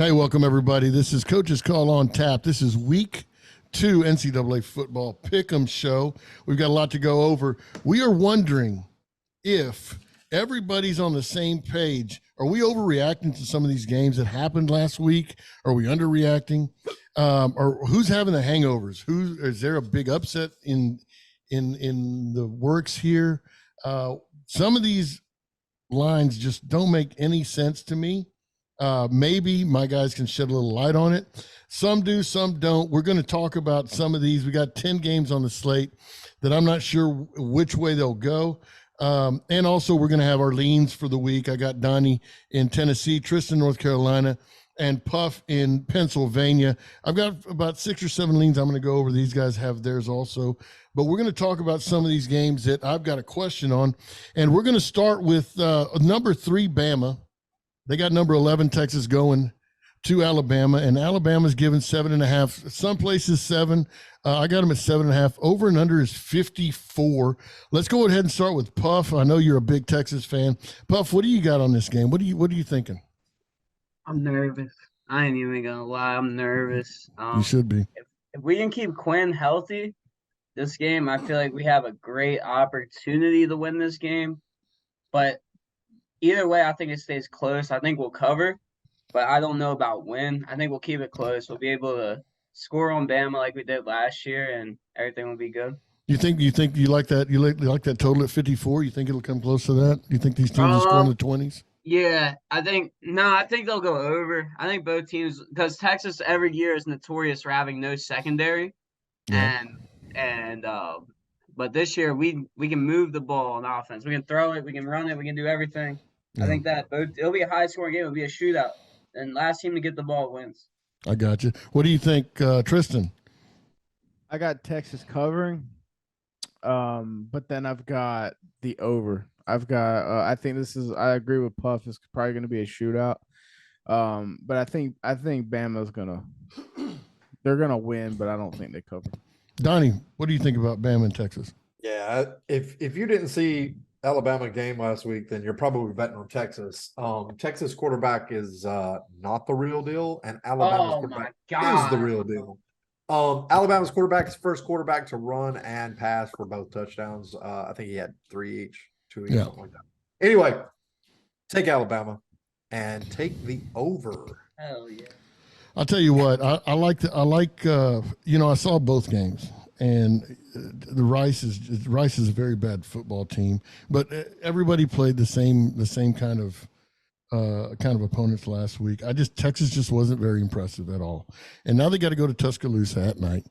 Hey, welcome everybody. This is Coach's Call on Tap. This is week 2 NCAA football pick'em show. We've got a lot to go over. We are wondering if everybody's on the same page. Are we overreacting to some of these games that happened last week? Are we underreacting? Or who's having the hangovers? Is there a big upset in the works here? Some of these lines just don't make any sense to me. Maybe my guys can shed a little light on it. Some do, some don't. We're going to talk about some of these. We got 10 games on the slate that I'm not sure which way they'll go. And also we're going to have our leans for the week. I got Donnie in Tennessee, Tristan, North Carolina, and Puff in Pennsylvania. I've got about 6 or 7 leans I'm going to go over. These guys have theirs also. But we're going to talk about some of these games that I've got a question on. And we're going to start with number 3, Bama. They got number 11, Texas, going to Alabama, and Alabama's given 7.5. Some places 7. I got them at 7.5. Over and under is 54. Let's go ahead and start with Puff. I know you're a big Texas fan. Puff, what do you got on this game? What are you thinking? I'm nervous. I ain't even gonna lie. I'm nervous. You should be. If we can keep Quinn healthy, this game, I feel like we have a great opportunity to win this game. But either way, I think it stays close. I think we'll cover, but I don't know about win. I think we'll keep it close. We'll be able to score on Bama like we did last year, and everything will be good. You think you like that? You like that total at 54? You think it'll come close to that? You think these teams will score in the 20s? Yeah, I think they'll go over. I think both teams, because Texas every year is notorious for having no secondary, but this year we can move the ball on offense. We can throw it, we can run it, we can do everything. Yeah. I think that it'll be a high scoring game. It'll be a shootout, and last team to get the ball wins. I got you. What do you think, Tristan? I got Texas covering, but then I've got the over. I've got. I think I agree with Puff. It's probably going to be a shootout. But I think Bama's they're gonna win, but I don't think they cover. Donnie, what do you think about Bama and Texas? Yeah, if you didn't see Alabama game last week, then you're probably betting on Texas. Texas quarterback is not the real deal, and Alabama's quarterback is the real deal. Alabama's quarterback is first quarterback to run and pass for both touchdowns. I think he had 3 each, 2 each, something like that. Anyway, take Alabama and take the over. Hell yeah. I'll tell you what, I saw both games, and the Rice is a very bad football team, but everybody played the same kind of opponents last week. Texas just wasn't very impressive at all. And now they got to go to Tuscaloosa at night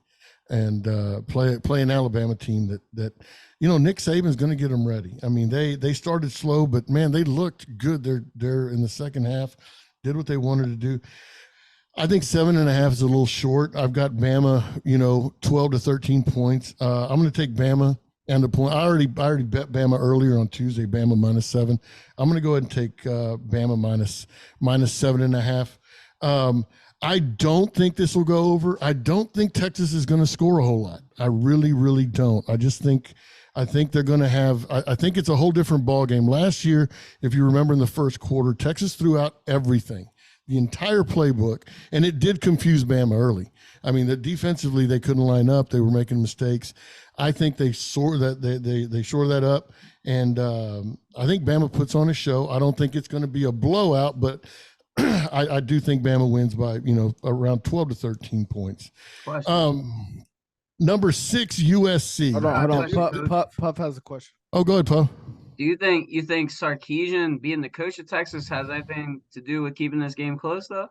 and play an Alabama team that Nick Saban's going to get them ready. I mean, they started slow, but man, they looked good. They're in the second half, did what they wanted to do. I think 7.5 is a little short. I've got Bama, 12 to 13 points. I'm going to take Bama and the point. I already bet Bama earlier on Tuesday, Bama -7. I'm going to go ahead and take Bama minus 7.5. I don't think this will go over. I don't think Texas is going to score a whole lot. I really, really don't. I think they're going to have. I think it's a whole different ball game. Last year, if you remember in the first quarter, Texas threw out everything. The entire playbook, and it did confuse Bama early. I mean, defensively they couldn't line up; they were making mistakes. I think they shore that up, and I think Bama puts on a show. I don't think it's going to be a blowout, but I do think Bama wins by around 12 to 13 points. Number 6 USC. Hold on. Puff has a question. Oh, go ahead, Puff. Do you think Sarkisian being the coach of Texas has anything to do with keeping this game close though?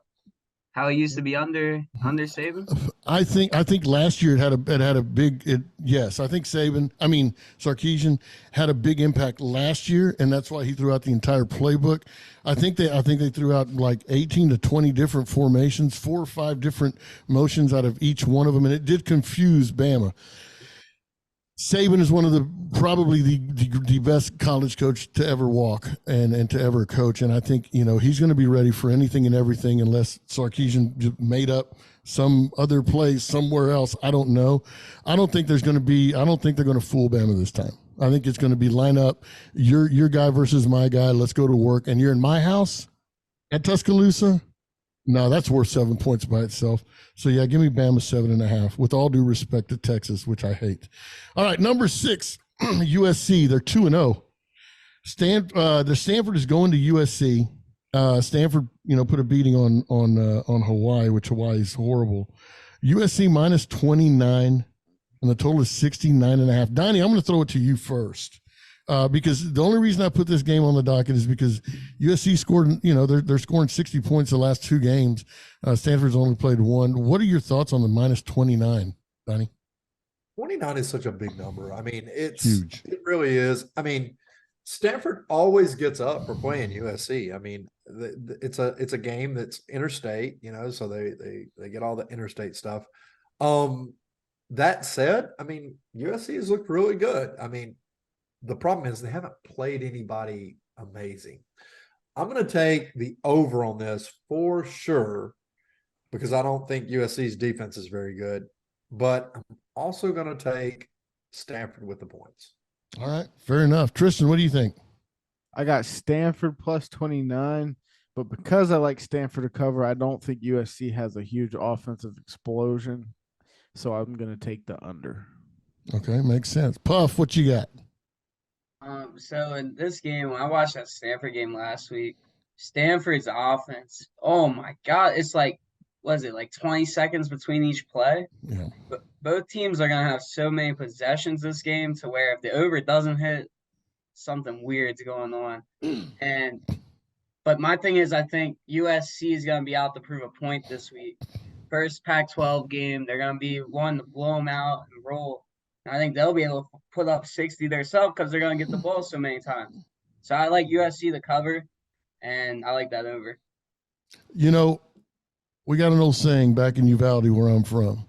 How he used to be under Saban? I think last year it had a big yes. I think Sarkisian had a big impact last year, and that's why he threw out the entire playbook. I think they threw out like 18 to 20 different formations, 4 or 5 different motions out of each one of them, and it did confuse Bama. Saban is one of probably the best college coach to ever walk and to ever coach. And I think, he's going to be ready for anything and everything unless Sarkisian made up some other place somewhere else. I don't know. I don't think they're going to fool Bama this time. I think it's going to be line up your guy versus my guy. Let's go to work. And you're in my house at Tuscaloosa. No, that's worth 7 points by itself. So yeah, give me Bama 7.5. With all due respect to Texas, which I hate. All right, number 6, USC. They're 2-0. The Stanford is going to USC. Stanford, put a beating on Hawaii, which Hawaii is horrible. USC minus 29, and the total is 69.5. Donnie, I'm going to throw it to you first. Because the only reason I put this game on the docket is because USC scored, they're scoring 60 points the last 2 games. Stanford's only played 1. What are your thoughts on the minus 29, Donnie? 29 is such a big number. I mean, it's huge. It really is. I mean, Stanford always gets up for playing USC. I mean, it's a game that's interstate, so they get all the interstate stuff. That said, I mean, USC has looked really good. I mean, the problem is they haven't played anybody amazing. I'm going to take the over on this for sure because I don't think USC's defense is very good. But I'm also going to take Stanford with the points. All right, fair enough. Tristan, what do you think? I got Stanford plus 29, but because I like Stanford to cover, I don't think USC has a huge offensive explosion. So I'm going to take the under. Okay, makes sense. Puff, what you got? So in this game, when I watched that Stanford game last week, Stanford's offense, oh my God, it's like, was it like 20 seconds between each play? Yeah. But both teams are going to have so many possessions this game to where if the over doesn't hit, something weird's going on. But my thing is, I think USC is going to be out to prove a point this week. First Pac-12 game, they're going to be one to blow them out and roll. And I think they'll be able to put up 60 themselves because they're going to get the ball so many times. So I like USC to cover, and I like that over. We got an old saying back in Uvalde where I'm from.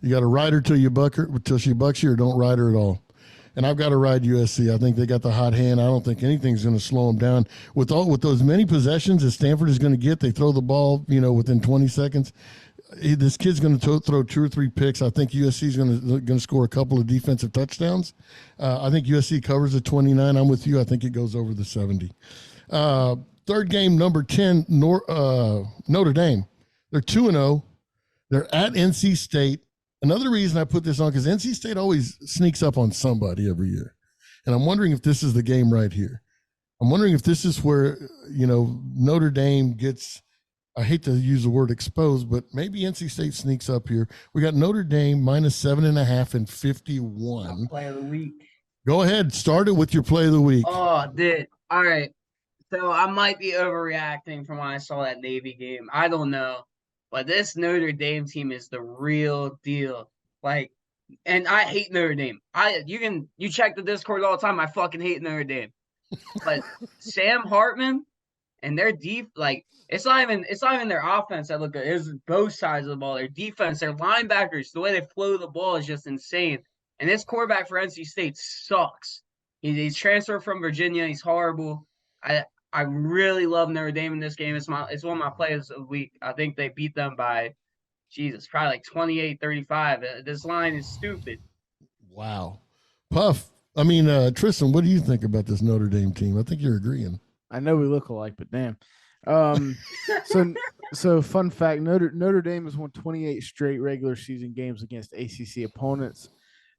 You got to ride her till she bucks you, or don't ride her at all. And I've got to ride USC. I think they got the hot hand. I don't think anything's going to slow them down. With those many possessions that Stanford is going to get, they throw the ball, within 20 seconds. This kid's going to throw 2 or 3 picks. I think USC is going to score a couple of defensive touchdowns. I think USC covers the 29. I'm with you. I think it goes over the 70. Third game, number 10, Notre Dame. They're 2-0. They're at NC State. Another reason I put this on, because NC State always sneaks up on somebody every year. And I'm wondering if this is the game right here. I'm wondering if this is where, Notre Dame gets, I hate to use the word exposed, but maybe NC State sneaks up here. We got Notre Dame minus 7.5 and 51. Play of the week. Go ahead. Start it with your play of the week. Oh, dude. All right. So I might be overreacting from when I saw that Navy game. I don't know. But this Notre Dame team is the real deal. And I hate Notre Dame. You check the Discord all the time. I fucking hate Notre Dame. But Sam Hartman and their it's not even their offense that look good. It's both sides of the ball. Their defense, their linebackers, the way they flow the ball is just insane. And this quarterback for NC State sucks. He's transferred from Virginia. He's horrible. I really love Notre Dame in this game. It's one of my plays of the week. I think they beat them by, probably like 28-35. This line is stupid. Wow. Puff, Tristan, what do you think about this Notre Dame team? I think you're agreeing. I know we look alike, but damn. So fun fact, Notre Dame has won 28 straight regular season games against ACC opponents.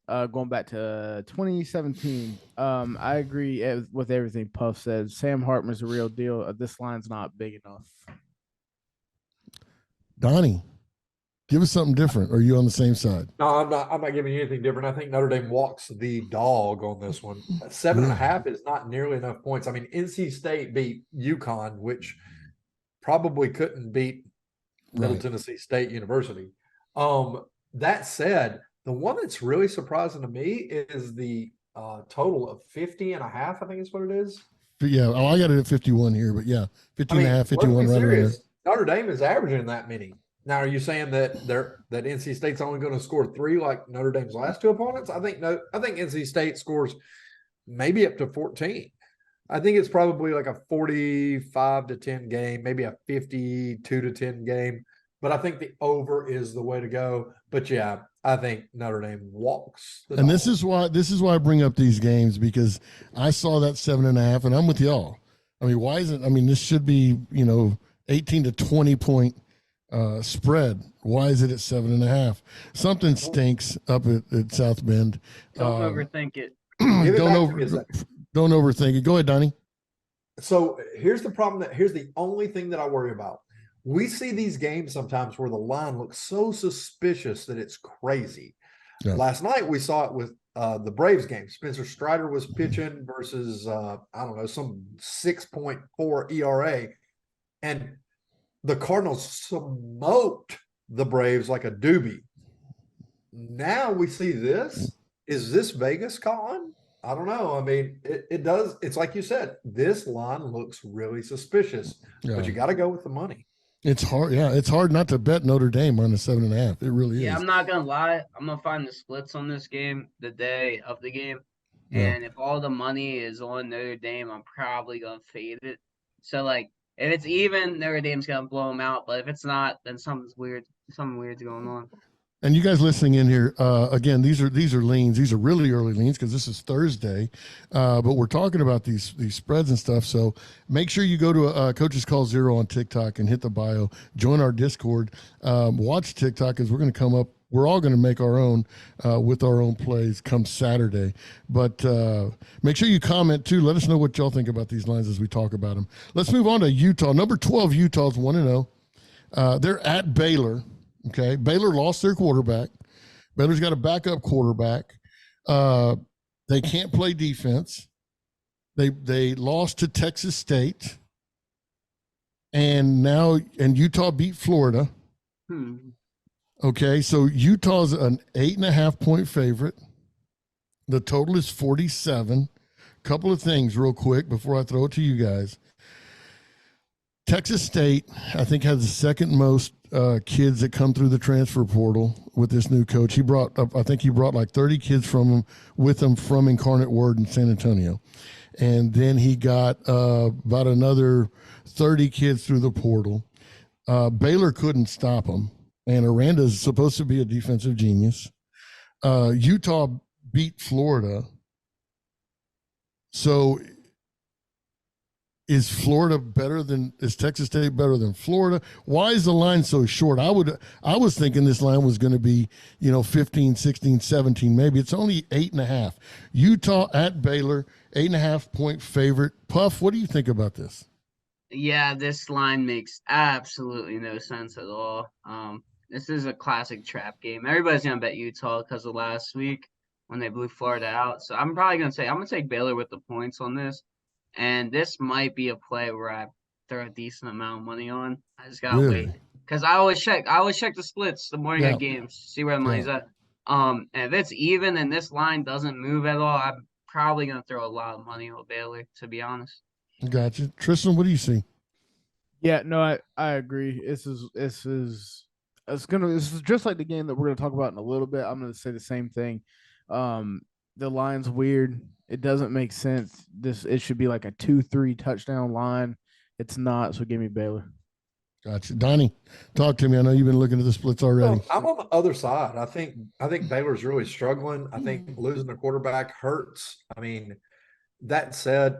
Going back to 2017, I agree with everything Puff said. Sam Hartman's a real deal. This line's not big enough. Donnie, give us something different. Or are you on the same side? No, I'm not giving you anything different. I think Notre Dame walks the dog on this one. 7.5 is not nearly enough points. I mean, NC State beat UConn, which probably couldn't beat Middle Tennessee State University. That said, the one that's really surprising to me is the total of 50.5, I think is what it is. Yeah, I got it at 51 here, but yeah, 50.5, 51 right around. Notre Dame is averaging that many. Now, are you saying that NC State's only going to score 3 like Notre Dame's last 2 opponents? I think NC State scores maybe up to 14. I think it's probably like a 45-10 game, maybe a 52-10 game. But I think the over is the way to go. But yeah, I think Notre Dame walks. And this is why I bring up these games, because I saw that 7.5, and I'm with y'all. Why isn't? This should be 18 to 20 point Spread. Why is it at 7.5? Something stinks up at South Bend. Don't overthink it. Give it don't back to me a over, second. don't overthink it. Go ahead, Donnie. So here's the problem here's the only thing that I worry about. We see these games sometimes where the line looks so suspicious that it's crazy. Yeah. Last night we saw it with the Braves game. Spencer Strider was pitching versus I don't know, some 6.4 ERA, and the Cardinals smoked the Braves like a doobie. Now we see this. Is this Vegas calling? I don't know. I mean, it does. It's like you said, this line looks really suspicious, but you got to go with the money. It's hard. Yeah, it's hard not to bet Notre Dame on the 7.5. It really is. Yeah, I'm not gonna lie. I'm gonna find the splits on this game the day of the game, Yeah. and if all the money is on Notre Dame, I'm probably gonna fade it. So like, if it's even, Notre Dame's gonna blow them out. But if it's not, then something's weird. Something weird's going on. And you guys listening in here, again, these are leans. These are really early leans because this is Thursday, but we're talking about these spreads and stuff. So make sure you go to Coaches Call Zero on TikTok and hit the bio. Join our Discord. Watch TikTok because we're going to come up. We're all going to make our own with our own plays come Saturday. But make sure you comment too. Let us know what y'all think about these lines as we talk about them. Let's move on to Utah. Number 12, Utah's 1-0. They're at Baylor. Okay, Baylor lost their quarterback. Baylor's got a backup quarterback. They can't play defense. They lost to Texas State, and Utah beat Florida. Okay, so Utah's an 8.5 point favorite. The total is 47. Couple of things real quick before I throw it to you guys. Texas State, I think, has the second most kids that come through the transfer portal with this new coach. I think he brought like 30 kids with him from Incarnate Word in San Antonio. And then he got about another 30 kids through the portal. Baylor couldn't stop him. And Aranda's supposed to be a defensive genius. Utah beat Florida. So is Texas State better than Florida? Why is the line so short? I was thinking this line was going to be, 15, 16, 17, maybe. It's only 8.5. Utah at Baylor, 8.5 point favorite. Puff, what do you think about this? Yeah, this line makes absolutely no sense at all. This is a classic trap game. Everybody's gonna bet Utah because of last week when they blew Florida out. So I'm gonna take Baylor with the points on this. And this might be a play where I throw a decent amount of money on. I just gotta wait because I always check the splits the morning of games, see where the money's at. And if it's even and this line doesn't move at all, I'm probably gonna throw a lot of money on Baylor, to be honest. Gotcha. Tristan, what do you see? Yeah, no, I agree. This is just like the game that we're gonna talk about in a little bit. I'm gonna say the same thing. The line's weird. It doesn't make sense. It should be like a 2-3 touchdown line. It's not. So give me Baylor. Gotcha. Donnie, talk to me. I know you've been looking at the splits already. Well, I'm on the other side. I think Baylor's really struggling. I think losing the quarterback hurts. I mean, that said,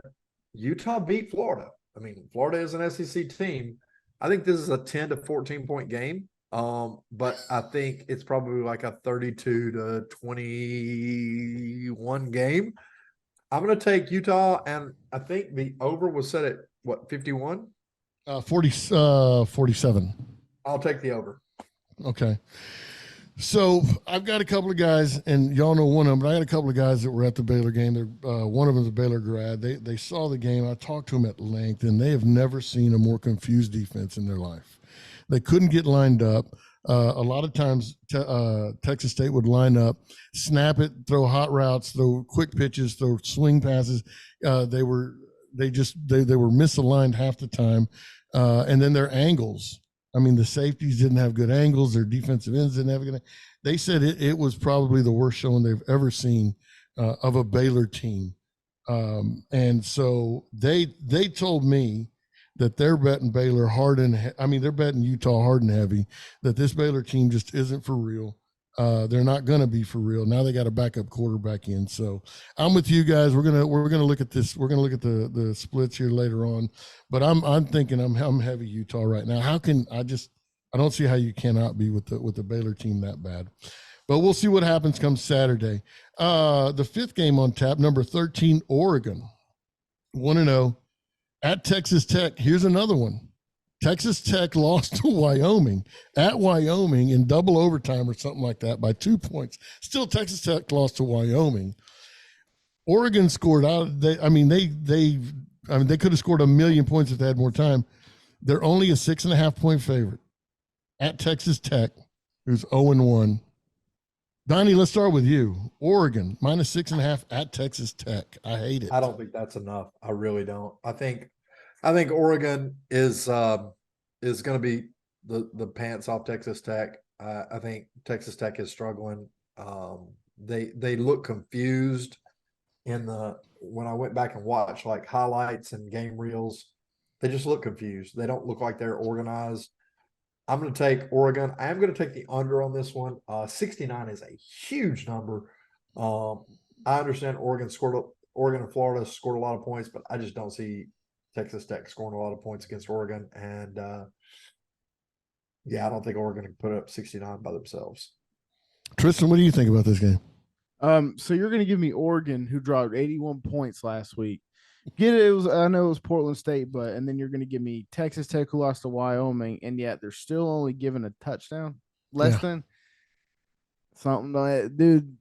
Utah beat Florida. I mean, Florida is an SEC team. I think this is a 10 to 14 point game. But I think it's probably like a 32 to 21 game. I'm going to take Utah, and I think the over was set at what, 51? 47. I'll take the over. Okay. So I've got a couple of guys, and y'all know one of them, but I got a couple of guys that were at the Baylor game. One of them is a Baylor grad. They saw the game. I talked to them at length, and they have never seen a more confused defense in their life. They couldn't get lined up. A lot of times Texas State would line up, snap it, throw hot routes, throw quick pitches, throw swing passes. They were misaligned half the time. And then their angles. I mean, the safeties didn't have good angles. Their defensive ends didn't have good. They said it was probably the worst showing they've ever seen of a Baylor team. And so they told me that they're betting Baylor hard they're betting Utah hard and heavy, that this Baylor team just isn't for real. They're not going to be for real. Now they got a backup quarterback in. So I'm with you guys. We're gonna look at this. We're gonna look at the splits here later on. But I'm thinking I'm heavy Utah right now. How can I just I don't see how you cannot be with the Baylor team that bad. But we'll see what happens come Saturday. The fifth game on tap, number 13, Oregon. 1-0 at Texas Tech. Here's another one. Texas Tech lost to Wyoming at Wyoming in double overtime or something like that by 2 points. Still, Texas Tech lost to Wyoming. Oregon scored out. They could have scored 1,000,000 points if they had more time. They're only a 6.5-point favorite at Texas Tech, who's 0-1. Donnie, let's start with you. Oregon minus 6.5 at Texas Tech. I hate it. I don't think that's enough. I really don't. I think Oregon is going to be the pants off Texas Tech. I think Texas Tech is struggling. They look confused when I went back and watched like highlights and game reels. They just look confused. They don't look like they're organized. I'm going to take Oregon. I am going to take the under on this one. 69 is a huge number. I understand Oregon and Florida scored a lot of points, but I just don't see Texas Tech scoring a lot of points against Oregon. And I don't think Oregon can put up 69 by themselves. Tristan, what do you think about this game? So you're going to give me Oregon, who dropped 81 points last week. I know it was Portland State, and then you're going to give me Texas Tech, who lost to Wyoming, and yet they're still only given a touchdown, less than something. Dude,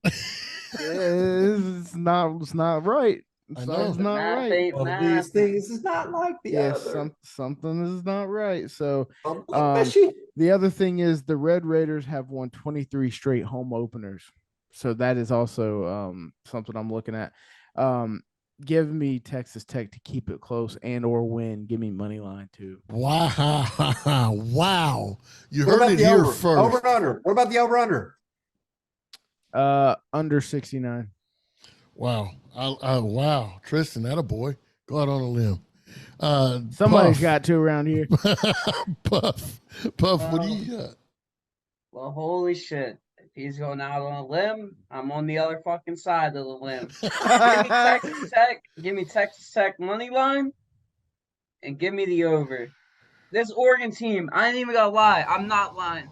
it's not right. Something's not right. One of these things is not like the other. Something is not right. So, the other thing is the Red Raiders have won 23 straight home openers. So that is also something I'm looking at. Give me Texas Tech to keep it close or win. Give me money line too. Wow. You heard it here first. Over and under. What about the over under? Under 69. Wow. Wow. Tristan, that a boy. Go out on a limb. Somebody's got to around here. Puff, what do you got? Well, holy shit. If he's going out on a limb, I'm on the other fucking side of the limb. Give me Texas Tech money line and give me the over. This Oregon team, I ain't even gonna lie. I'm not lying.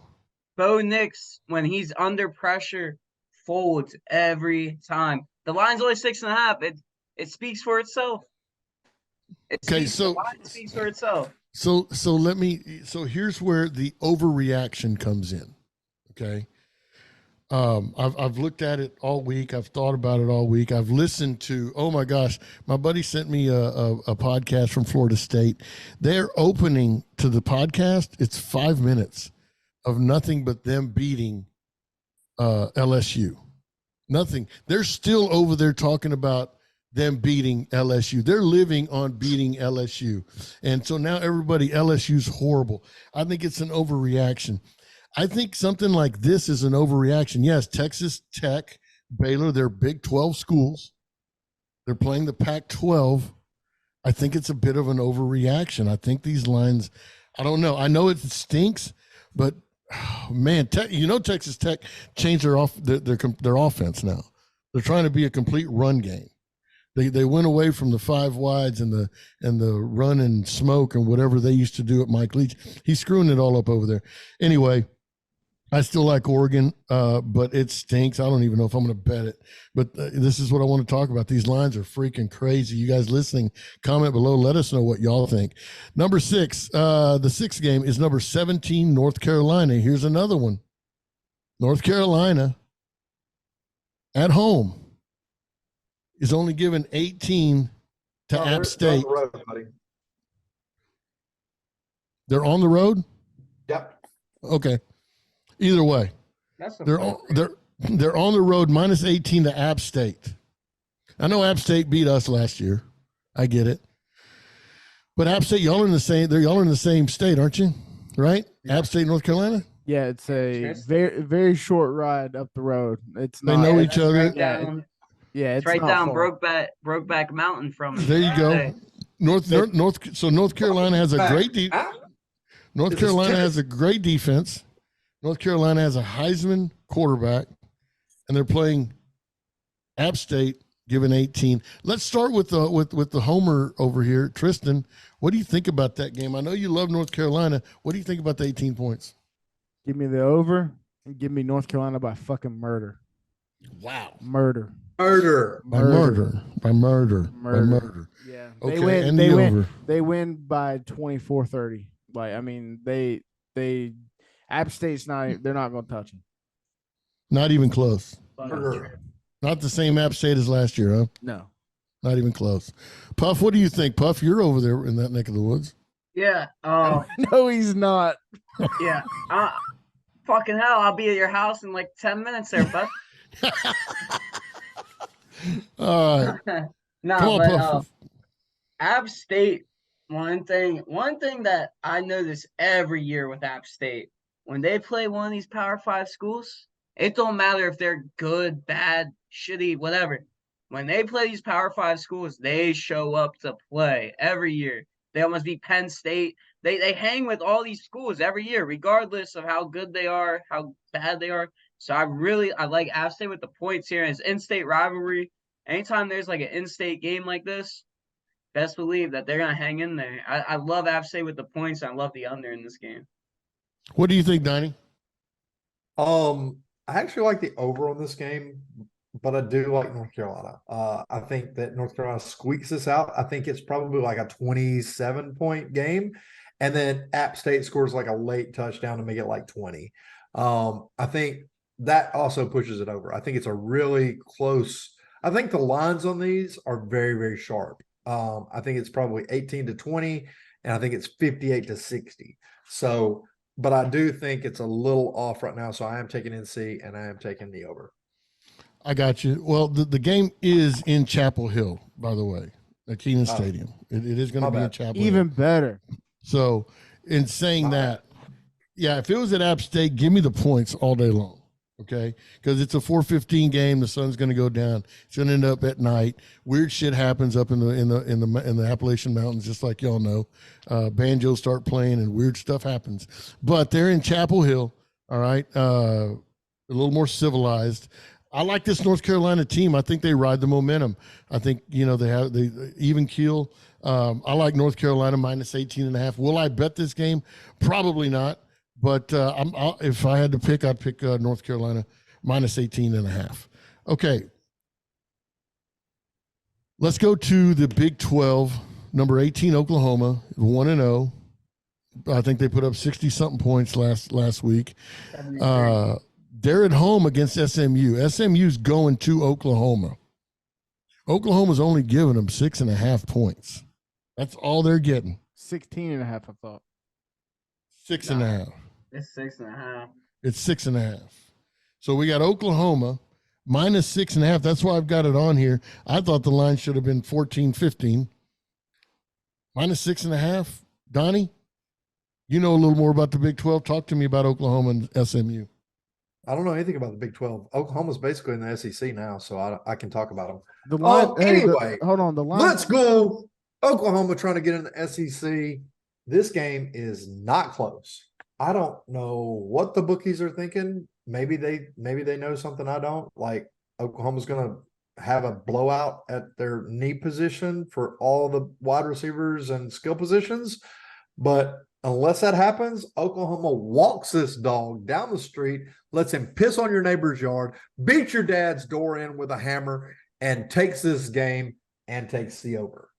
Bo Nix, when he's under pressure, folds every time. The line's only 6.5. It speaks for itself. The line speaks for itself. So here's where the overreaction comes in. Okay. I've looked at it all week. I've thought about it all week. I've listened to, oh my gosh, my buddy sent me a podcast from Florida State. They're opening to the podcast. It's 5 minutes of nothing but them beating LSU. Nothing. They're still over there talking about them beating LSU. They're living on beating LSU. And so now everybody, LSU's horrible. I think it's an overreaction. I think something like this is an overreaction. Yes, Texas Tech, Baylor, they're Big 12 schools. They're playing the Pac-12. I think it's a bit of an overreaction. I think these lines, I don't know. I know it stinks, but man, Texas Tech changed their offense now. They're trying to be a complete run game. They went away from the five wides and the run and smoke and whatever they used to do at Mike Leach. He's screwing it all up over there. Anyway, I still like Oregon, but it stinks. I don't even know if I'm going to bet it. But this is what I want to talk about. These lines are freaking crazy. You guys listening, comment below. Let us know what y'all think. Number 6, the sixth game is number 17, North Carolina. Here's another one. North Carolina at home is only given 18 to App State. They're on the road? Yep. Okay. Either way, they're on the road minus 18 to App State. I know App State beat us last year. I get it. But App State, y'all are in the same state, aren't you? Right? Yeah. App State, North Carolina? Yeah, it's a very, very short ride up the road. They know each other. Right down, it's right down Brokeback Mountain from there you go. North Carolina has a great North Carolina has a great defense. North Carolina has a Heisman quarterback, and they're playing App State, given 18. Let's start with the homer over here, Tristan. What do you think about that game? I know you love North Carolina. What do you think about the 18 points? Give me the over and give me North Carolina by fucking murder. Wow. Murder. By murder. Yeah. Okay, They win. and They the win. over. They win by 24-30. Like, I mean, they App State's not. They're not going to touch them. Not even close. Murder. Not the same App State as last year, huh? No. Not even close. Puff, what do you think? Puff, you're over there in that neck of the woods. Yeah. No, he's not. Yeah. Fucking hell, I'll be at your house in like 10 minutes there, bud. All right. No, Come on, but Puff. App State, one thing that I notice every year with App State, when they play one of these Power 5 schools, it don't matter if they're good, bad, shitty, whatever. When they play these Power 5 schools, they show up to play every year. They almost beat Penn State. They hang with all these schools every year, regardless of how good they are, how bad they are. So I like App State with the points here. It's in-state rivalry. Anytime there's like an in-state game like this, best believe that they're gonna hang in there. I love App State with the points. I love the under in this game. What do you think, Donnie? I actually like the over on this game, but I do like North Carolina. I think that North Carolina squeaks this out. I think it's probably like a 27-point game. And then App State scores like a late touchdown to make it like 20. I think that also pushes it over. I think it's a really close. I think the lines on these are very, very sharp. I think it's probably 18-20, and I think it's 58-60. So, but I do think it's a little off right now. So I am taking NC and I am taking the over. I got you. Well, the game is in Chapel Hill, by the way, at Keenan Stadium. It is going to be in Chapel Hill. Even better. So, in saying that, yeah, if it was at App State, give me the points all day long, okay? Because it's a 4:15 game. The sun's going to go down. It's going to end up at night. Weird shit happens up in the Appalachian Mountains, just like y'all know. Banjos start playing and weird stuff happens. But they're in Chapel Hill, all right? A little more civilized. I like this North Carolina team. I think they ride the momentum. I think, they even keel. I like North Carolina minus 18.5. Will I bet this game? Probably not. But if I had to pick, I'd pick North Carolina minus 18.5. Okay. Let's go to the Big 12. Number 18, Oklahoma, 1-0. I think they put up 60-something points last week. They're at home against SMU. SMU's going to Oklahoma. Oklahoma's only giving them 6.5 points. That's all they're getting. 16.5, I thought. 6.5. It's 6.5. It's 6.5. So we got Oklahoma minus 6.5. That's why I've got it on here. I thought the line should have been 14, 15. Minus 6.5. Donnie, you know a little more about the Big 12. Talk to me about Oklahoma and SMU. I don't know anything about the Big 12. Oklahoma's basically in the SEC now, so I can talk about them. The line, anyway, hold on. The line. Let's go. Oklahoma trying to get in the SEC. This game is not close. I don't know what the bookies are thinking. Maybe they know something I don't. Like Oklahoma's going to have a blowout at their knee position for all the wide receivers and skill positions. But unless that happens, Oklahoma walks this dog down the street, lets him piss on your neighbor's yard, beat your dad's door in with a hammer, and takes this game and takes the over.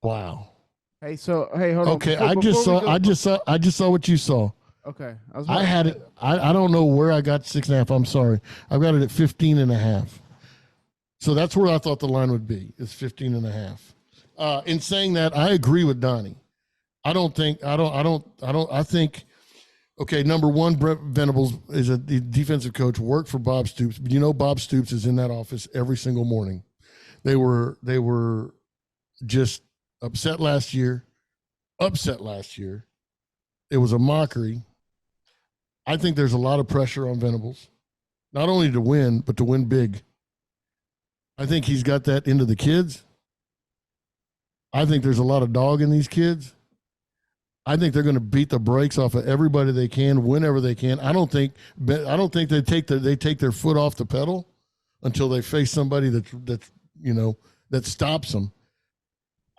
Wow. Hey, hold on. Okay, I just saw what you saw. Okay. I had it. I don't know where I got 6.5. I'm sorry. I've got it at 15.5. So that's where I thought the line would be. It's 15.5. In saying that, I agree with Donnie. I think, okay, number one, Brent Venables is a defensive coach, worked for Bob Stoops. You know, Bob Stoops is in that office every single morning. They were just upset last year. It was a mockery. I think there's a lot of pressure on Venables, not only to win, but to win big. I think he's got that into the kids. I think there's a lot of dog in these kids. I think they're going to beat the brakes off of everybody they can, whenever they can. I don't think they take their foot off the pedal until they face somebody that stops them.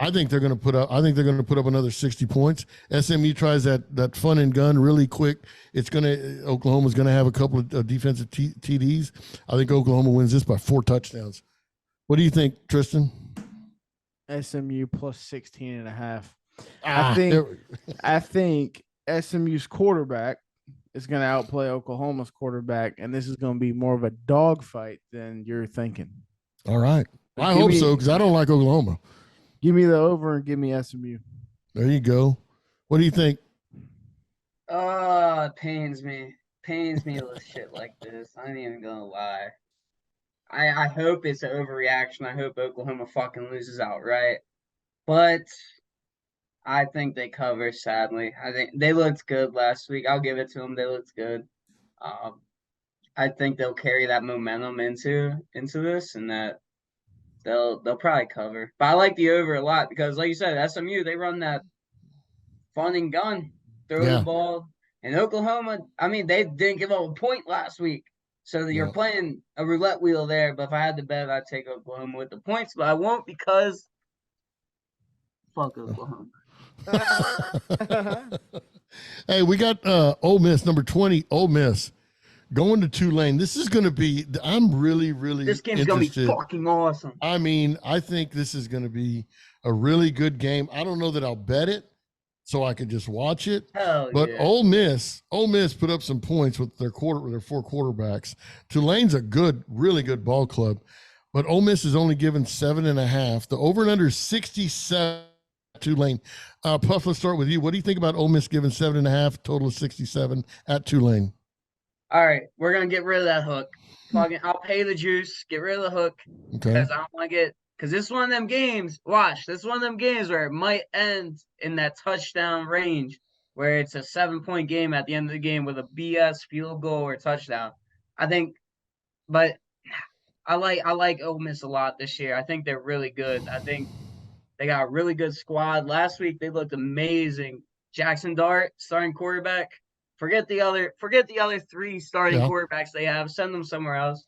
I think they're going to put up. I think they're going to put up another 60 points. SMU tries that fun and gun really quick. Oklahoma's going to have a couple of defensive TDs. I think Oklahoma wins this by 4 touchdowns. What do you think, Tristan? SMU plus 16.5. Ah, I think SMU's quarterback is going to outplay Oklahoma's quarterback, and this is going to be more of a dogfight than you're thinking. All right. I hope so, because I don't like Oklahoma. Give me the over and give me SMU. There you go. What do you think? It pains me. Pains me with shit like this. I ain't even gonna lie. I hope it's an overreaction. I hope Oklahoma fucking loses outright. But I think they cover, sadly. I think they looked good last week. I'll give it to them. They looked good. I think they'll carry that momentum into this, and that they'll probably cover. But I like the over a lot because, like you said, SMU, they run that fun and gun, throw the ball. And Oklahoma, I mean, they didn't give up a point last week. So you're playing a roulette wheel there. But if I had to bet, I'd take Oklahoma with the points. But I won't because fuck Oklahoma. Hey, we got Ole Miss, number 20, Ole Miss, going to Tulane. This is going to be, I'm really, really This game's going to be fucking awesome. I mean, I think this is going to be a really good game. I don't know that I'll bet it so I can just watch it. But yeah. Ole Miss put up some points with their 4 quarterbacks. Tulane's a really good ball club, but Ole Miss is only given 7.5. The over and under 67. Tulane. Puff, let's start with you. What do you think about Ole Miss giving 7.5, total of 67 at Tulane? All right, we're gonna get rid of that hook. I'll pay the juice. Get rid of the hook because I don't want to get. Because this is one of them games. Watch, this is one of them games where it might end in that touchdown range, where it's a 7-point game at the end of the game with a BS field goal or touchdown. I think, but I like Ole Miss a lot this year. I think they're really good. I think they got a really good squad. Last week they looked amazing. Jackson Dart, starting quarterback. Forget the other 3 starting quarterbacks they have. Send them somewhere else.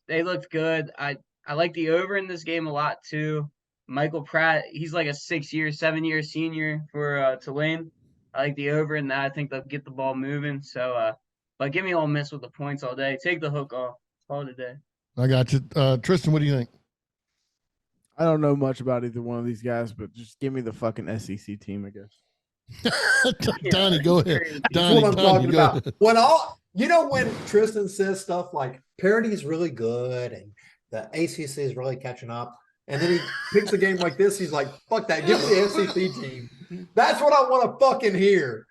They looked good. I like the over in this game a lot too. Michael Pratt, he's like a 7-year senior for Tulane. I like the over in that. I think they'll get the ball moving. So, but give me Ole Miss with the points all day. Take the hook off. Call it a day. I got you. Tristan, what do you think? I don't know much about either one of these guys, but just give me the fucking SEC team, I guess. Donnie, go ahead. Donnie, what I'm talking about. When Tristan says stuff like parity's really good and the ACC is really catching up, and then he picks a game like this, he's like, fuck that, give me the SEC team. That's what I want to fucking hear.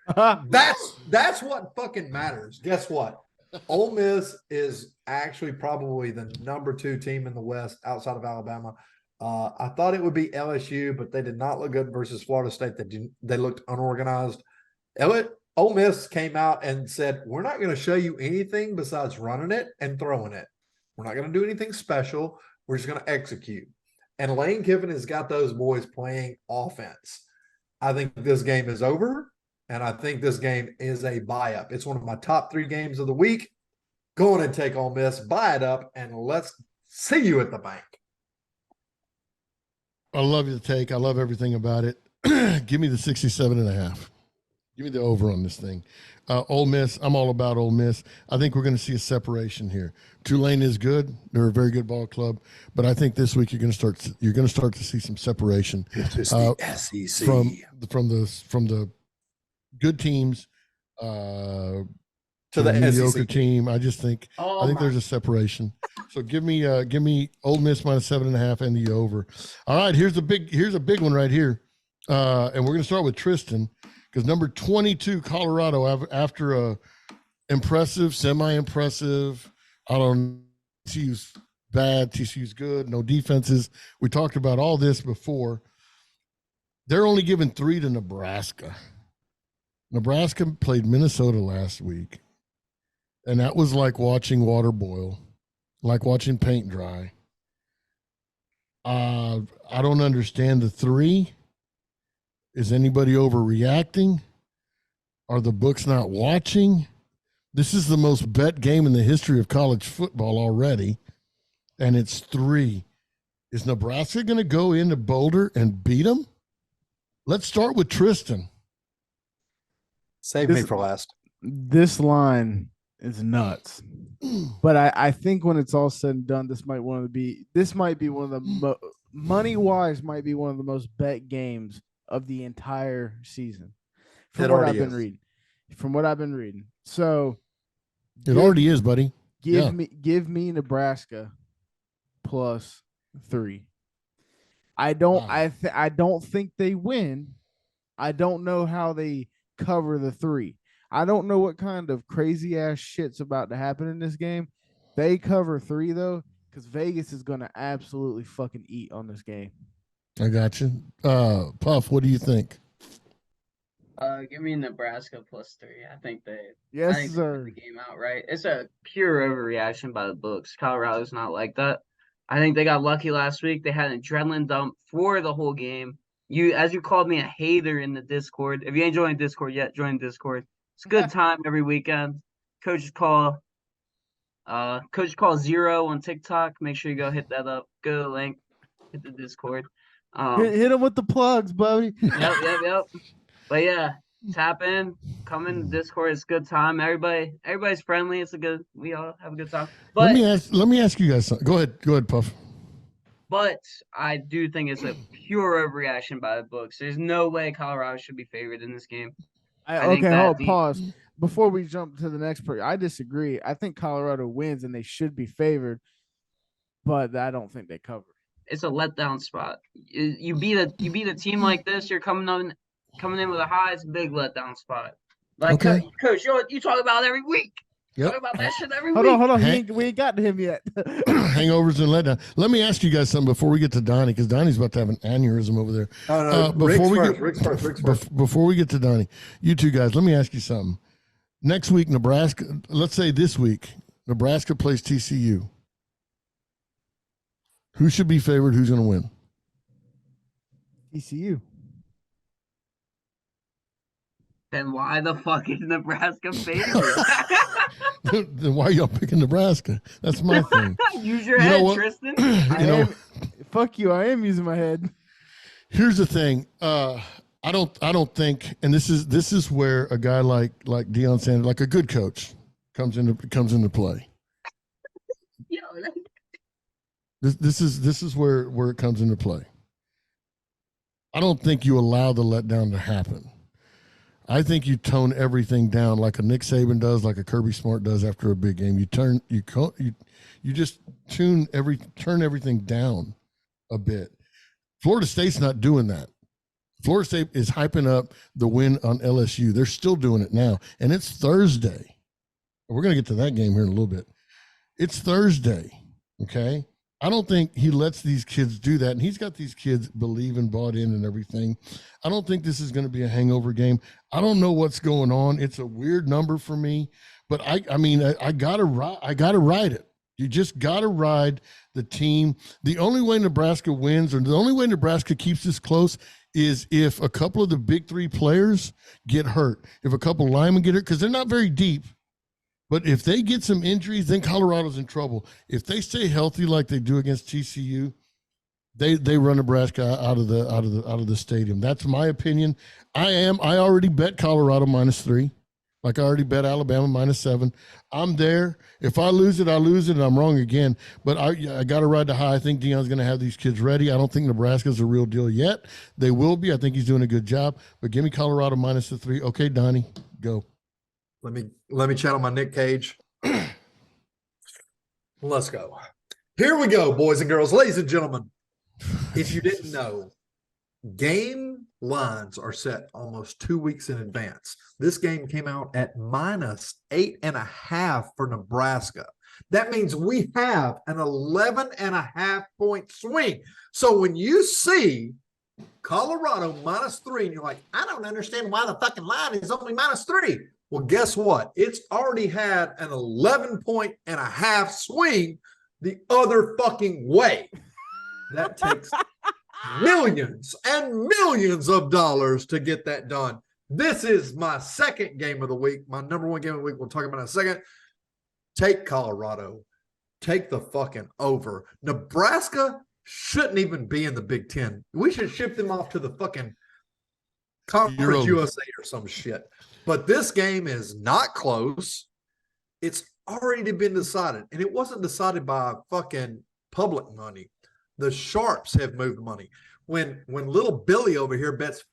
That's what fucking matters. Guess what? Ole Miss is actually probably the number 2 team in the West outside of Alabama. I thought it would be LSU, but they did not look good versus Florida State. They looked unorganized. Ole Miss came out and said, we're not going to show you anything besides running it and throwing it. We're not going to do anything special. We're just going to execute. And Lane Kiffin has got those boys playing offense. I think this game is over, and I think this game is a buy-up. It's one of my top 3 games of the week. Go on and take Ole Miss, buy it up, and let's see you at the bank. I love your take. I love everything about it. Give me the 67.5. Give me the over on this thing. Ole Miss, I'm all about Ole Miss. I think we're going to see a separation here. Tulane is good. They're a very good ball club, but I think this week you're going to start to see some separation. It's the SEC from the good teams to the mediocre SEC team. I just think there's a separation. So give me Ole Miss minus 7.5 and the over. All right, here's a big one right here, and we're gonna start with Tristan because number 22 Colorado after a impressive, semi-impressive. I don't. TCU's bad. TCU's good. No defenses. We talked about all this before. They're only giving 3 to Nebraska. Nebraska played Minnesota last week. And that was like watching water boil, like watching paint dry. I don't understand the 3. Is anybody overreacting? Are the books not watching? This is the most bet game in the history of college football already, and it's 3. Is Nebraska going to go into Boulder and beat them? Let's start with Tristan. Save me for last. This line is nuts. But I think when it's all said and done, this might be one of the money wise might be one of the most bet games of the entire season. From what I've been reading. So it already is, buddy. Give me Nebraska +3. I don't think they win. I don't know how they cover the 3. I don't know what kind of crazy ass shit's about to happen in this game. They cover 3 though, because Vegas is gonna absolutely fucking eat on this game. I got you. Puff, what do you think? Give me Nebraska +3. I think they Yes, They sir. win the game outright. It's a pure overreaction by the books. Colorado's not like that. I think they got lucky last week. They had an adrenaline dump for the whole game. As you called me a hater in the Discord. If you ain't joined Discord yet, join Discord. It's a good time every weekend. Coach's Call 0 on TikTok. Make sure you go hit that up. Go to the link. Hit the Discord. Hit them with the plugs, buddy. Yep. But yeah, tap in, come in the Discord. It's a good time. Everybody's friendly. We all have a good time. But let me ask you guys something. Go ahead, Puff. But I do think it's a pure overreaction by the books. There's no way Colorado should be favored in this game. Pause. Before we jump to the next part, I disagree. I think Colorado wins and they should be favored, but I don't think they cover. It's a letdown spot. You beat a team like this, you're coming in with a high. It's a big letdown spot. Like Coach, you talk about it every week. Yep. Talk about that shit every week. Hold on. We ain't got to him yet. Hangovers and letdown. Let me ask you guys something before we get to Donnie, because Donnie's about to have an aneurysm over there. No, Rick's first. Before we get to Donnie, you two guys, let me ask you something. Next week, Nebraska, let's say this week, Nebraska plays TCU. Who should be favored? Who's going to win? TCU. Then why the fuck is Nebraska favored? Then why are y'all picking Nebraska? That's my thing. Use your head, Tristan. Fuck you. I am using my head. Here's the thing. I don't think, and this is where a guy like Deion Sanders, like a good coach, comes into play. This is where it comes into play. I don't think you allow the letdown to happen. I think you tone everything down like a Nick Saban does, like a Kirby Smart does after a big game. You just turn everything down a bit. Florida State's not doing that. Florida State is hyping up the win on LSU. They're still doing it now, and it's Thursday. We're going to get to that game here in a little bit. It's Thursday, okay? I don't think he lets these kids do that, and he's got these kids believe and bought in and everything. I don't think this is going to be a hangover game. I don't know what's going on. It's a weird number for me, but I gotta ride it. You just gotta ride the team. The only way Nebraska wins, or the only way Nebraska keeps this close, is if a couple of the big 3 players get hurt. If a couple linemen get hurt, because they're not very deep. But if they get some injuries, then Colorado's in trouble. If they stay healthy like they do against TCU, they run Nebraska out of the stadium. That's my opinion. I already bet Colorado -3. Like I already bet Alabama -7. I'm there. If I lose it, I lose it, and I'm wrong again. But I got to ride the high. I think Deion's going to have these kids ready. I don't think Nebraska's a real deal yet. They will be. I think he's doing a good job. But give me Colorado -3. Okay, Donnie, go. Let me channel my Nick Cage. Let's go. Here we go, boys and girls, ladies and gentlemen. If you didn't know, game lines are set almost 2 weeks in advance. This game came out at -8.5 for Nebraska. That means we have an 11.5 point swing. So when you see Colorado -3, and you're like, I don't understand why the fucking line is only -3. Well, guess what? It's already had an 11.5 swing the other fucking way. That takes millions and millions of dollars to get that done. This is my second game of the week. My number one game of the week, we'll talk about in a second. Take Colorado. Take the fucking over. Nebraska shouldn't even be in the Big Ten. We should ship them off to the fucking Conference Euros. USA or some shit. But this game is not close. It's already been decided. And it wasn't decided by fucking public money. The sharps have moved money. When little Billy over here bets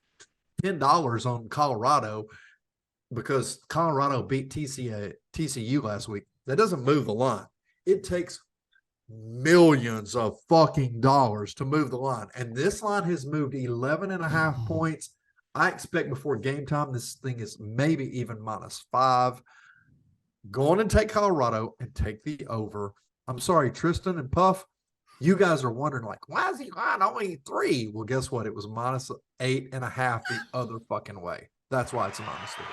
$10 on Colorado because Colorado beat TCU last week, that doesn't move the line. It takes millions of fucking dollars to move the line. And this line has moved 11.5 points. I expect before game time, this thing is maybe even -5. Go on and take Colorado and take the over. I'm sorry, Tristan and Puff, you guys are wondering, like, why is he lying only 3? Well, guess what? It was -8.5 the other fucking way. That's why it's a -3.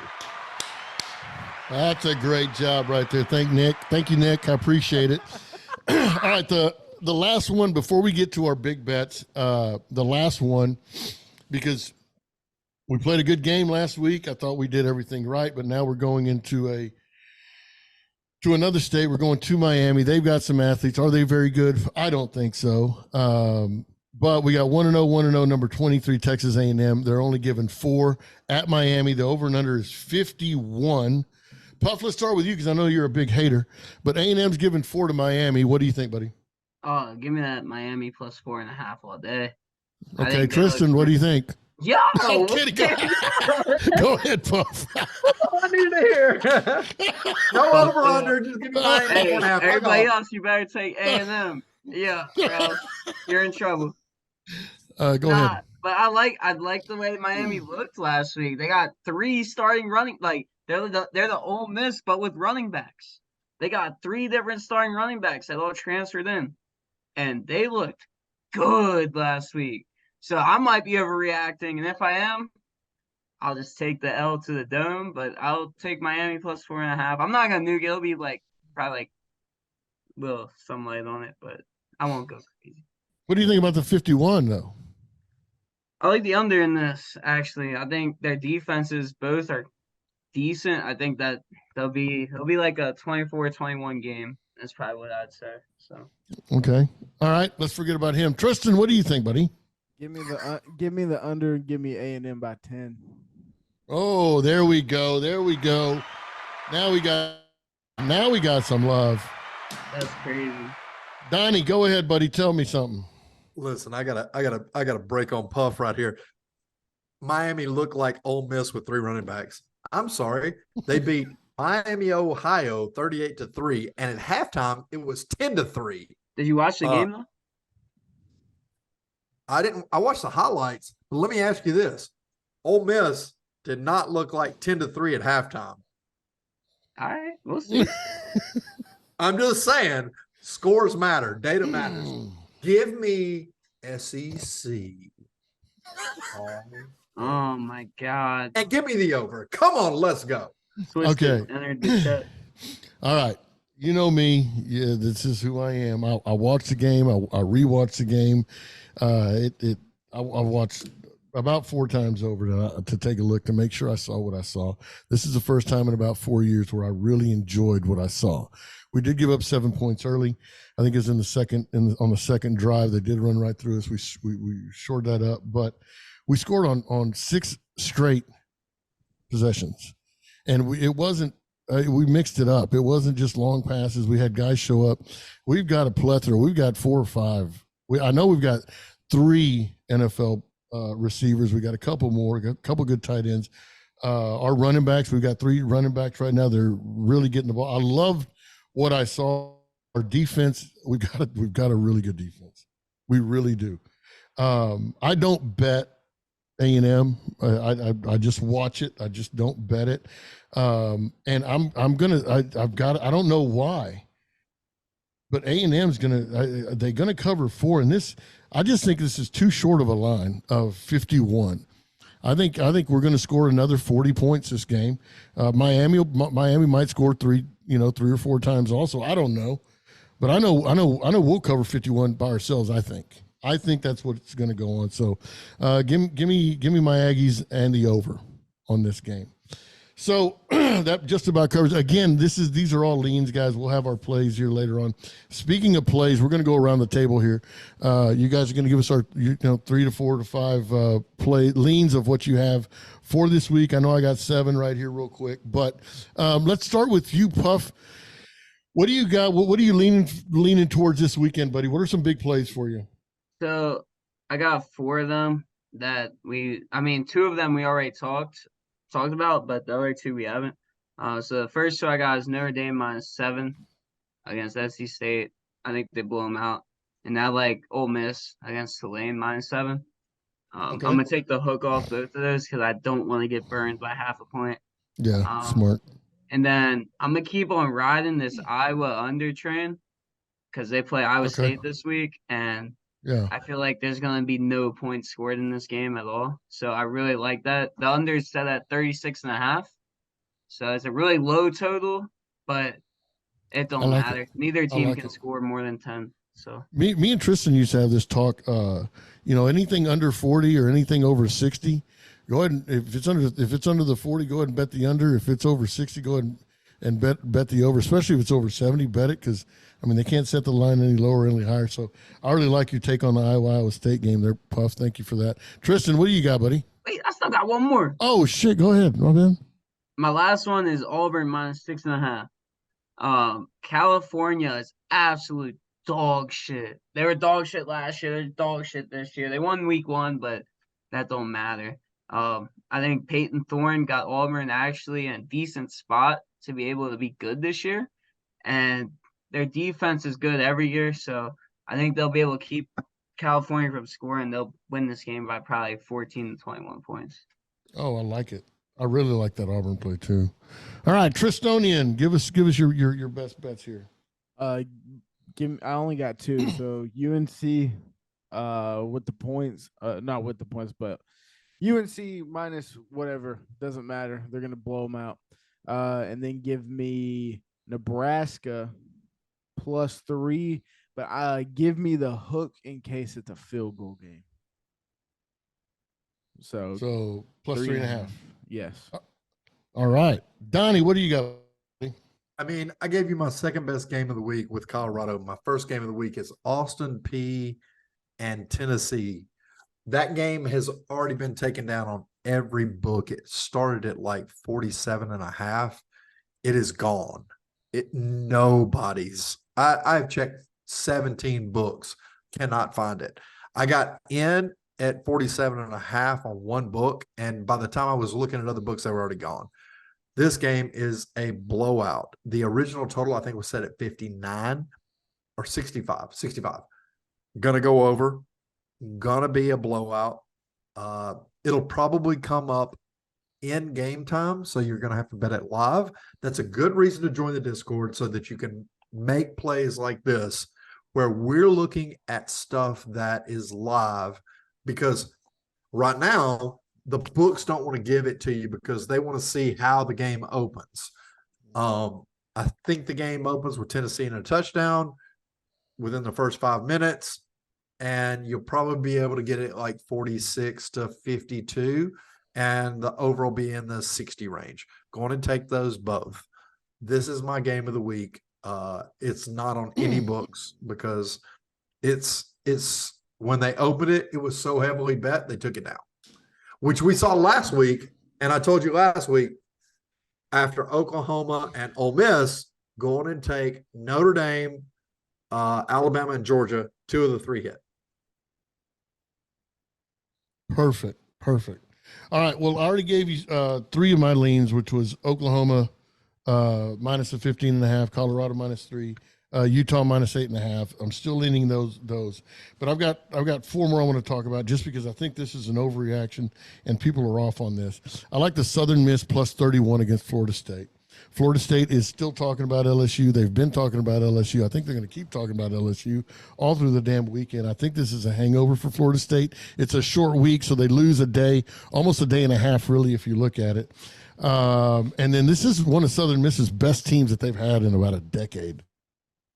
That's a great job right there. Thank you, Nick. I appreciate it. All right, the last one before we get to our big bets, the last one, because we played a good game last week. I thought we did everything right, but now we're going into another state. We're going to Miami. They've got some athletes. Are they very good? I don't think so. But we got 1-0, number 23, Texas A&M. They're only given 4 at Miami. The over and under is 51. Puff, let's start with you because I know you're a big hater. But A&M's given 4 to Miami. What do you think, buddy? Oh, give me that Miami +4.5 all day. Okay, Tristan, what do you think? Yo, I'm kidding. Go ahead, Puff. I need to hear. No over under. Just give me Hey, 9.5. everybody else, you better take A&M. Yeah, bro, you're in trouble. Go ahead. But I like the way Miami looked last week. They got 3 starting running, like they're the Ole Miss, but with running backs. They got 3 different starting running backs that all transferred in, and they looked good last week. So I might be overreacting, and if I am, I'll just take the L to the dome. But I'll take Miami +4.5. I'm not gonna nuke it. It'll be probably little some light on it, but I won't go crazy. What do you think about the 51 though? I like the under in this, actually. I think their defenses both are decent. I think that it'll be like a 24-21 game. That's probably what I'd say. So Okay. All right. Let's forget about him. Tristan, what do you think, buddy? Give me the under. Give me A&M by 10. Oh, there we go. There we go. Now we got some love. that's crazy. Donnie, go ahead, buddy. Tell me something. Listen, I gotta break on Puff right here. Miami looked like Ole Miss with 3 running backs. I'm sorry. They beat Miami, Ohio 38-3. And at halftime, it was 10-3. Did you watch the game though? I didn't. I watched the highlights, but let me ask you this: Ole Miss did not look like 10-3 at halftime. All right, we'll see. I'm just saying, scores matter, data matters. Give me SEC. Oh my God! And give me the over. Come on, let's go. Okay. Entered the chat. All right. You know me. Yeah, this is who I am. I watch the game. I rewatch the game. I watched about 4 times over to take a look to make sure I saw what I saw. This is the first time in about 4 years where I really enjoyed what I saw. We did give up 7 points early. I think it was on the second drive. They did run right through us. We shored that up, but we scored on 6 straight possessions, and it wasn't. We mixed it up. It wasn't just long passes. We had guys show up. We've got a plethora. We've got 4 or 5. I know we've got 3 NFL receivers. We got a couple more, got a couple good tight ends. Our running backs, we've got 3 running backs right now. They're really getting the ball. I love what I saw. Our defense, we've got a really good defense. We really do. I don't bet A&M. I just watch it. I just don't bet it. And I don't know why, but A&M's they're gonna cover 4 in this. I just think this is too short of a line of 51. I think we're going to score another 40 points this game. Miami might score 3 or 4 times also. I don't know, but I know we'll cover 51 by ourselves. I think that's what it's going to go on. So, give me my Aggies and the over on this game. So that just about covers. Again, these are all leans, guys. We'll have our plays here later on. Speaking of plays, we're going to go around the table here. You guys are going to give us our 3 to 4 to 5 play leans of what you have for this week. I know I got 7 right here, real quick, but let's start with you, Puff. What do you got? What are you leaning towards this weekend, buddy? What are some big plays for you? So I got 4 of them that 2 of them we already talked about, but the other 2 we haven't. So the first 2 I got is Notre Dame -7 against NC State. I think they blow them out. And I like Ole Miss against Tulane -7. Okay. I'm gonna take the hook off both of those because I don't want to get burned by half a point. Yeah, smart. And then I'm gonna keep on riding this Iowa under train because they play Iowa State this week, and I feel like there's gonna be no points scored in this game at all. So I really like that. The under is set at 36.5. So it's a really low total, but it don't matter. Neither team can score more than 10. So me and Tristan used to have this talk. Anything under 40 or anything over 60, go ahead and if it's under the 40, go ahead and bet the under. If it's over 60, go ahead and bet the over. Especially if it's over 70, bet it because they can't set the line any lower or any higher. So I really like your take on the Iowa State game there, Puff. Thank you for that. Tristan, what do you got, buddy? Wait, I still got one more. Oh shit, go ahead, my man. My last one is Auburn -6.5. California is absolute dog shit. They were dog shit last year. They're dog shit this year. They won week 1, but that don't matter. I think Peyton Thorne got Auburn actually in a decent spot to be able to be good this year. And their defense is good every year. So I think they'll be able to keep California from scoring. They'll win this game by probably 14 to 21 points. Oh, I like it. I really like that Auburn play too. All right, Tristonian, give us your best bets here. I only got 2. So UNC with the points, not with the points, but UNC minus whatever, doesn't matter. They're gonna blow them out. And then give me Nebraska +3, but give me the hook in case it's a field goal game. So +3.5. Yes. All right, Donnie, what do you got? I gave you my second best game of the week with Colorado. My first game of the week is Austin Peay and Tennessee. That game has already been taken down on every book. It started at like 47.5. It is gone. I've checked 17 books, cannot find it. I got in at 47.5 on one book, and by the time I was looking at other books, they were already gone. This game is a blowout. The original total, I think, was set at 59 or 65. Gonna go over. Gonna be a blowout. It'll probably come up in game time, so you're gonna have to bet it live. That's a good reason to join the Discord so that you can make plays like this, where we're looking at stuff that is live, because right now the books don't want to give it to you because they want to see how the game opens. I think the game opens with Tennessee in a touchdown within the first 5 minutes, and you'll probably be able to get it like 46 to 52, and the over will be in the 60 range. Go on and take those both. This is my game of the week. It's not on any books because it's when they opened it, it was so heavily bet, they took it down, which we saw last week. And I told you last week, after Oklahoma and Ole Miss, go on and take Notre Dame, Alabama, and Georgia. 2 of the 3 hit. Perfect. All right. Well, I already gave you 3 of my leans, which was Oklahoma minus the 15.5, Colorado -3, Utah -8.5. I'm still leaning those, but I've got 4 more I want to talk about just because I think this is an overreaction and people are off on this. I like the Southern Miss +31 against Florida State. Florida State is still talking about LSU. They've been talking about LSU. I think they're going to keep talking about LSU all through the damn weekend. I think this is a hangover for Florida State. It's a short week, so they lose a day, almost a day and a half, really, if you look at it. And then this is one of Southern Miss's best teams that they've had in about a decade.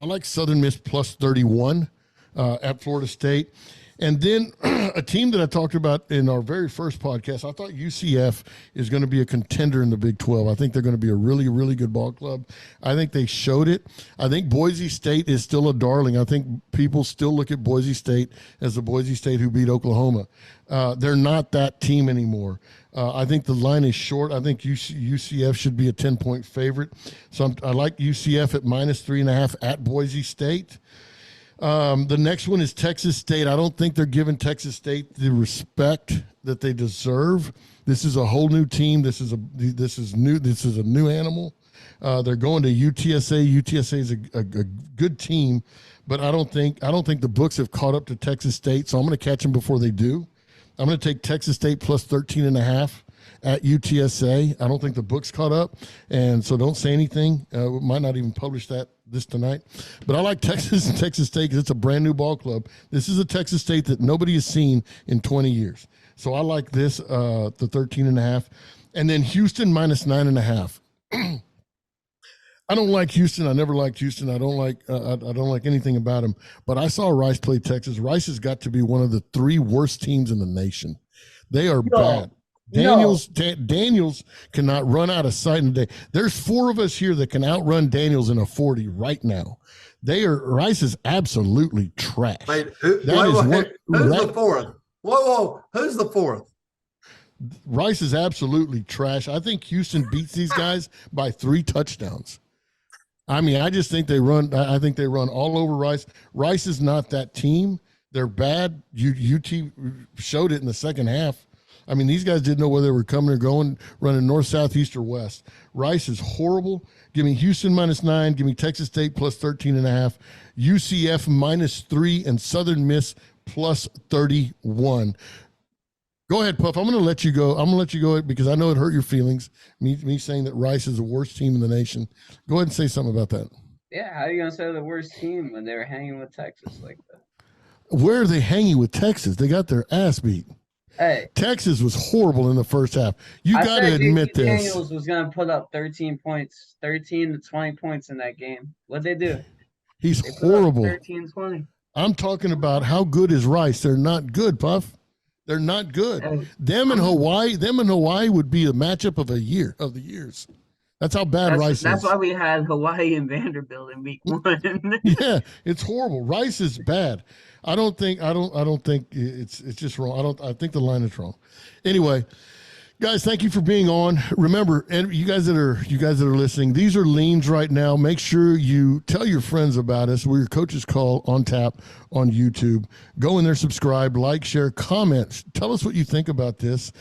I like Southern Miss +31 at Florida State. And then a team that I talked about in our very first podcast, I thought UCF is going to be a contender in the Big 12. I think they're going to be a really, really good ball club. I think they showed it. I think Boise State is still a darling. I think people still look at Boise State as the Boise State who beat Oklahoma. They're not that team anymore. I think the line is short. I think UCF should be a 10-point favorite. So I like UCF at -3.5 at Boise State. The next one is Texas State. I don't think they're giving Texas State the respect that they deserve. This is a whole new team. This is new. This is a new animal. They're going to UTSA. UTSA is a good team, but I don't think the books have caught up to Texas State. So I'm going to catch them before they do. I'm going to take Texas State plus 13.5 at UTSA. I don't think the book's caught up, and so don't say anything. We might not even publish this tonight. But I like Texas State because it's a brand new ball club. This is a Texas State that nobody has seen in 20 years. So I like this, the 13.5. And then Houston -9.5. I don't like Houston. I never liked Houston. I don't like anything about them. But I saw Rice play Texas. Rice has got to be one of the 3 worst teams in the nation. They are bad. Daniels cannot run out of sight in a day. There's 4 of us here that can outrun Daniels in a 40 right now. Rice is absolutely trash. Wait, who's the fourth? Whoa, who's the fourth? Rice is absolutely trash. I think Houston beats these guys by 3 touchdowns. I mean, I just think they run. I think they run all over Rice. Rice is not that team. They're bad. UT showed it in the second half. I mean, these guys didn't know whether they were coming or going, running north, south, east, or west. Rice is horrible. Give me Houston -9. Give me Texas State plus 13.5. UCF -3 and Southern Miss plus 31. Go ahead, Puff. I'm going to let you go. I'm going to let you go because I know it hurt your feelings, me saying that Rice is the worst team in the nation. Go ahead and say something about that. Yeah, how are you going to say the worst team when they were hanging with Texas like that? Where are they hanging with Texas? They got their ass beat. Hey, Texas was horrible in the first half. You got to admit this. Daniels was going to put up 13 points, 13 to 20 points in that game. What'd they do? He's horrible. 13, 20. I'm talking about how good is Rice. They're not good, Puff. They're not good. Them and Hawaii would be a matchup of the years. That's how bad Rice is. That's why we had Hawaii and Vanderbilt in week 1. Yeah, it's horrible. Rice is bad. I don't think it's just wrong. I think the line is wrong. Anyway, guys, thank you for being on. Remember, and you guys that are listening, these are leans right now. Make sure you tell your friends about us. We're your Coach's Call on tap on YouTube. Go in there, subscribe, like, share, comment. Tell us what you think about this.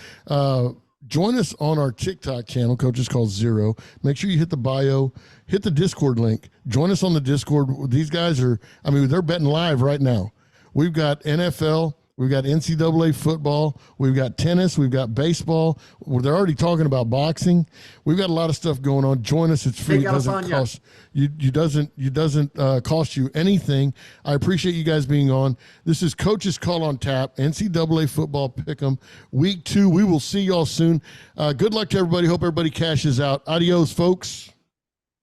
Join us on our TikTok channel, Coach's Call 0. Make sure you hit the bio, hit the Discord link. Join us on the Discord. These guys they're betting live right now. We've got NFL. We've got NCAA football. We've got tennis. We've got baseball. They're already talking about boxing. We've got a lot of stuff going on. Join us. It's free. It doesn't cost you. Doesn't cost you anything. I appreciate you guys being on. This is Coach's Call on Tap. NCAA football pick'em week 2. We will see y'all soon. Good luck to everybody. Hope everybody cashes out. Adios, folks.